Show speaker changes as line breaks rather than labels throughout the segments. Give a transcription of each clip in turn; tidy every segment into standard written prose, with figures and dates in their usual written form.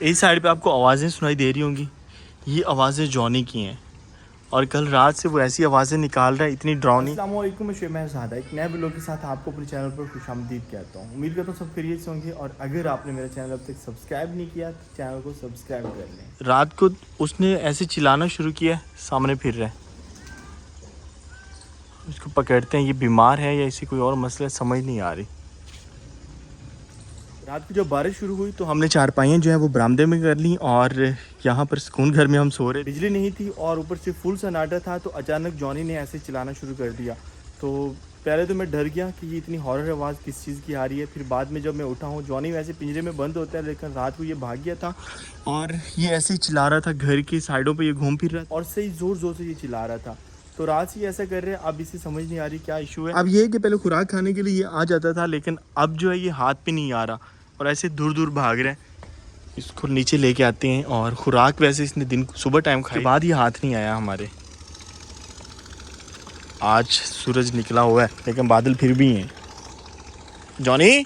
इस साइड पे आपको आवाज़ें सुनाई दे रही होंगी, ये आवाज़ें जॉनी की हैं और कल रात से वो ऐसी आवाज़ें निकाल रहा है इतनी डरावनी। अस्सलाम वालेकुम, मैं शुएब महज़ादा एक नए व्लॉग के साथ आपको अपने चैनल पर खुशामदीद कहता हूँ। उम्मीद करता हूँ सब खैरियत से होंगे और अगर आपने मेरा चैनल अब तक सब्सक्राइब नहीं किया तो चैनल को सब्सक्राइब कर लें। रात को उसने ऐसे चिल्लाना शुरू किया, सामने फिर रहा है, उसको पकड़ते हैं। ये बीमार है या इसी कोई और मसला समझ नहीं आ रही। रात को जब बारिश शुरू हुई तो हमने चारपाइयाँ जो है वो बरामदे में कर ली और यहाँ पर सुकून घर में हम सो रहे। बिजली नहीं थी और ऊपर से फुल सन्नाटा था, तो अचानक जॉनी ने ऐसे चिल्लाना शुरू कर दिया। तो पहले तो मैं डर गया कि ये इतनी हॉरर आवाज़ किस चीज़ की आ रही है। फिर बाद में जब मैं उठा हूँ, जॉनी वैसे पिंजरे में बंद होता है लेकिन रात को ये भाग गया था और ये ऐसे ही चिल्ला रहा था, घर की साइडों पर ये घूम फिर रहा था और सही ज़ोर ज़ोर से ये चिल्ला रहा था। तो रात से ऐसा कर रहे हैं, अब इसे समझ नहीं आ रही क्या इशू है। अब ये है कि पहले खुराक खाने के लिए ये आ जाता था लेकिन अब जो है ये हाथ पे नहीं आ रहा और ऐसे दूर दूर भाग रहे हैं। इसको नीचे लेके आते हैं और खुराक वैसे इसने दिन सुबह टाइम खाई, के बाद ये हाथ नहीं आया हमारे। आज सूरज निकला हुआ है लेकिन बादल फिर भी हैं। जॉनी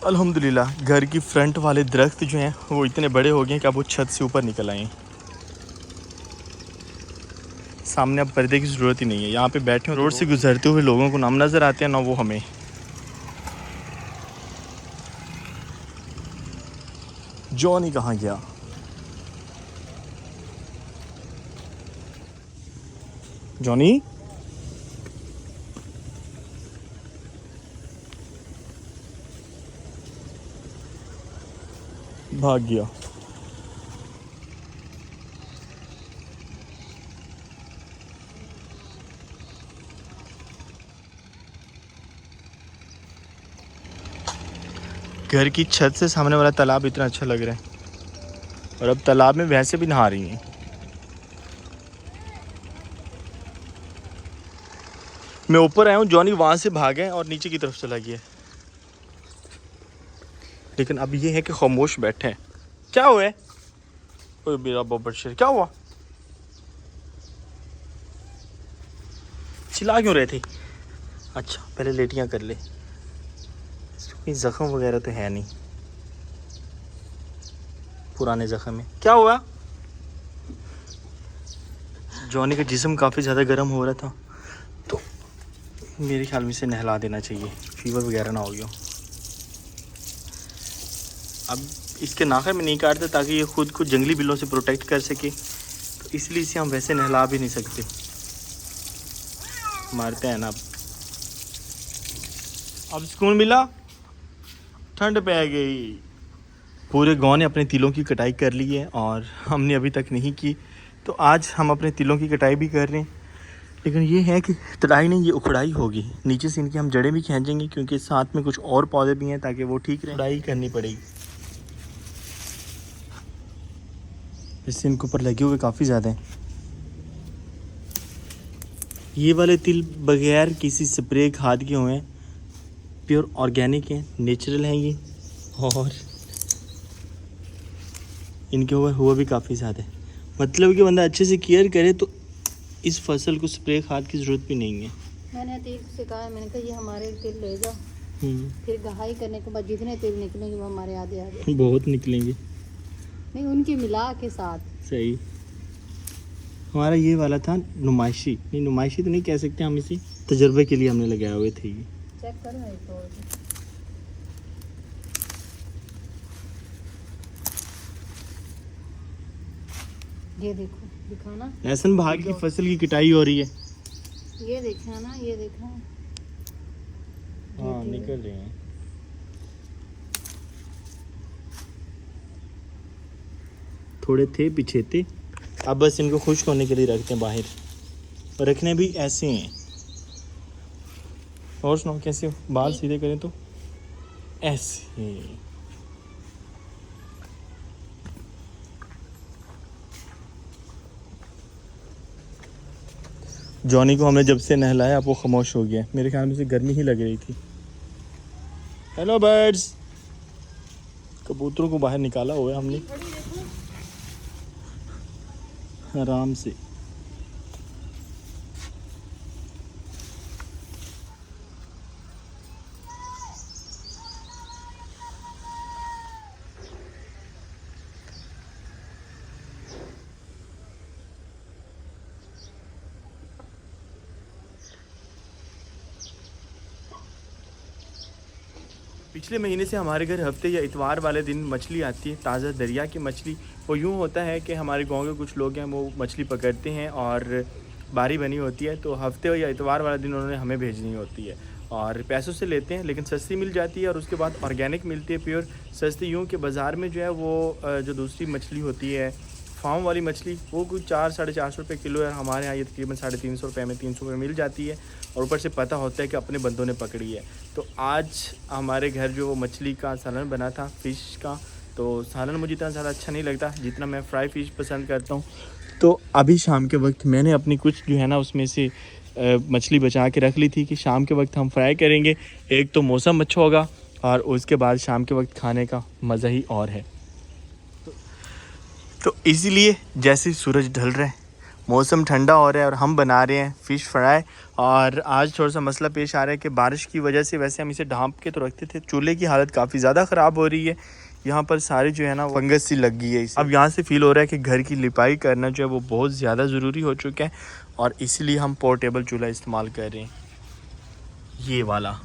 अल्हम्दुलिल्लाह घर की फ्रंट वाले दरख्त जो हैं वो इतने बड़े हो गए हैं कि अब वो छत से ऊपर निकल आए हैं। सामने अब पर्दे की ज़रूरत ही नहीं है, यहाँ पे बैठे रोड से गुजरते हुए लोगों को ना हम नज़र आते हैं ना वो हमें। जॉनी कहाँ गया? जॉनी भाग गया। घर की छत से सामने वाला तालाब इतना अच्छा लग रहा है और अब तालाब में भैंसे भी नहा रही हैं। मैं ऊपर आया हूँ, जॉनी वहाँ से भागा और नीचे की तरफ चला गया, लेकिन अब ये है कि खामोश बैठे हैं। क्या हुआ है? ओए मेरा बब्बर शेर, क्या हुआ? चिल्ला क्यों रहे थे? अच्छा पहले लेटियाँ कर ले, कोई ज़ख्म वगैरह तो है नहीं, पुराने ज़ख्म में। क्या हुआ? जॉनी का जिस्म काफ़ी ज़्यादा गर्म हो रहा था तो मेरे ख्याल में इसे नहला देना चाहिए, फीवर वगैरह ना हो गया। अब इसके नाखून में नहीं काटते ताकि ये खुद को जंगली बिल्लों से प्रोटेक्ट कर सके, तो इसलिए इसे हम वैसे नहला भी नहीं सकते, मारते हैं ना। अब सुकून मिला, ठंड पै गई। पूरे गांव ने अपने तिलों की कटाई कर ली है और हमने अभी तक नहीं की, तो आज हम अपने तिलों की कटाई भी कर रहे हैं। लेकिन ये है कि कटाई नहीं, ये उखड़ाई होगी। नीचे से इनकी हम जड़ें भी खींचेंगे क्योंकि साथ में कुछ और पौधे भी हैं ताकि वो ठीक रहे। कटाई करनी पड़ेगी, इससे इनके ऊपर लगे हुए काफ़ी ज़्यादा हैं। ये वाले तिल बगैर किसी स्प्रे खाद के हुए हैं, प्योर ऑर्गेनिक हैं, नेचुरल हैं ये, और इनके ऊपर हुआ भी काफ़ी ज़्यादा है। मतलब कि बंदा अच्छे से केयर करे तो इस फसल को स्प्रे खाद की ज़रूरत भी नहीं है।
मैंने तिल से कहा, मैंने कहा ये हमारे तिल ले जाओ, फिर गहाई करने के बाद जितने तिल निकलेंगे वो हमारे आधे आधे
बहुत निकलेंगे,
नहीं उनकी मिला के साथ। सही।
हमारा ये वाला था नुमाइशी, नहीं नुमाइशी तो नहीं कह सकते हम, इसे तजर्बे के लिए हमने लगाए हुए थे। ये
चेक करो एक तो ये देखो, दिखाना
लहसुन भाग की फसल की कटाई हो रही है।
ये देखा ना, ये देखा।
हाँ निकल रहे हैं। थोड़े थे पीछे थे, अब बस इनको खुश्क होने के लिए रखते हैं बाहर, और रखने भी ऐसे हैं। और सुनाओ कैसे हो? बाल सीधे करें तो ऐसे। जॉनी को हमने जब से नहलाया अब वो खामोश हो गया, मेरे ख्याल में से गर्मी ही लग रही थी। हेलो बर्ड्स, कबूतरों को बाहर निकाला हुआ है हमने आराम से। पिछले महीने से हमारे घर हफ्ते या इतवार वाले दिन मछली आती है, ताज़ा दरिया की मछली। वो यूँ होता है कि हमारे गांव के कुछ लोग हैं वो मछली पकड़ते हैं और बारी बनी होती है, तो हफ्ते या इतवार वाले दिन उन्होंने हमें भेजनी होती है और पैसों से लेते हैं, लेकिन सस्ती मिल जाती है। और उसके बाद ऑर्गेनिक मिलती है, प्योर सस्ती। यूँ कि बाज़ार में जो है वो जो दूसरी मछली होती है फार्म वाली मछली, वो कुछ 400-450 रुपये किलो है। हमारे यहाँ ये तकरीबन 350 रुपये में 300 रुपये मिल जाती है और ऊपर से पता होता है कि अपने बंदों ने पकड़ी है। तो आज हमारे घर जो वो मछली का सालन बना था, फ़िश का। तो सालन मुझे इतना ज़्यादा अच्छा नहीं लगता जितना मैं फ्राई फ़िश पसंद करता हूँ। तो अभी शाम के वक्त मैंने अपनी कुछ जो है ना उसमें से मछली बचा के रख ली थी कि शाम के वक्त हम फ्राई करेंगे। एक तो मौसम अच्छा होगा और उसके बाद शाम के वक्त खाने का मज़ा ही और है। तो इसीलिए जैसे सूरज ढल रहा है, मौसम ठंडा हो रहा है और हम बना रहे हैं फ़िश फ्राई। और आज थोड़ा सा मसला पेश आ रहा है कि बारिश की वजह से, वैसे हम इसे ढाँप के तो रखते थे, चूल्हे की हालत काफ़ी ज़्यादा ख़राब हो रही है। यहाँ पर सारी जो है ना फंगस सी लग गई है इसे। अब यहाँ से फ़ील हो रहा है कि घर की लिपाई करना जो है वो बहुत ज़्यादा ज़रूरी हो चुका है और इसीलिए हम पोर्टेबल चूल्हा इस्तेमाल कर रहे हैं, ये वाला।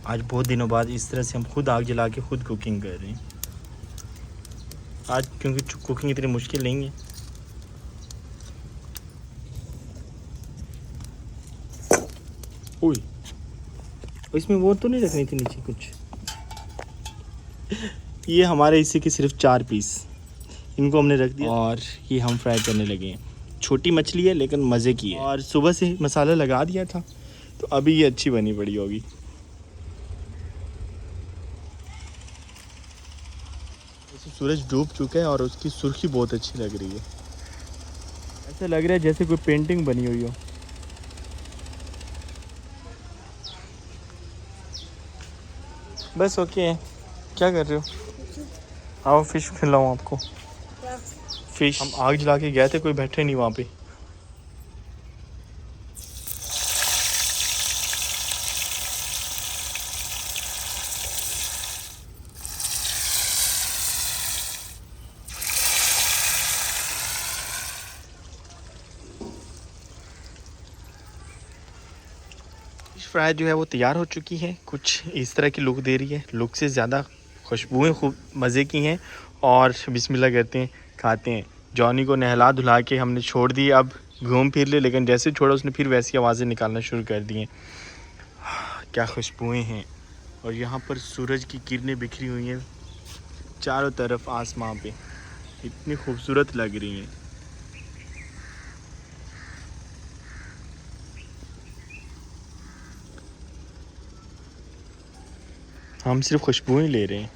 आज बहुत दिनों बाद इस तरह से हम खुद आग जला के खुद कुकिंग कर रहे हैं आज, क्योंकि कुकिंग इतनी मुश्किल नहीं है। ओए, इसमें वो तो नहीं रखनी थी नीचे कुछ। ये हमारे हिस्से के सिर्फ 4 पीस, इनको हमने रख दिया और ये हम फ्राई करने लगे हैं। छोटी मछली है लेकिन मज़े की है और सुबह से मसाला लगा दिया था, तो अभी ये अच्छी बनी पड़ी होगी। सूरज डूब चुका है और उसकी सुर्खी बहुत अच्छी लग रही है। ऐसा लग रहा है जैसे कोई पेंटिंग बनी हुई हो। बस ओके है। क्या कर रहे हो? आओ फिश खिलाऊं आपको। फिश हम आग जला के गए थे, कोई बैठे नहीं वहाँ पे। फिश फ्राई जो है वो तैयार हो चुकी है, कुछ इस तरह की लुक दे रही है। लुक से ज़्यादा खुशबुएं खूब मज़े की हैं। और बिस्मिल्लाह करते हैं, खाते हैं। जॉनी को नहला धुला के हमने छोड़ दी, अब घूम फिर ले, लेकिन जैसे छोड़ा उसने फिर वैसी आवाज़ें निकालना शुरू कर दी हैं। क्या खुशबुएं हैं। और यहाँ पर सूरज की किरणें बिखरी हुई हैं चारों तरफ आसमां पे, इतनी खूबसूरत लग रही हैं। हम सिर्फ खुशबू ही ले रहे हैं।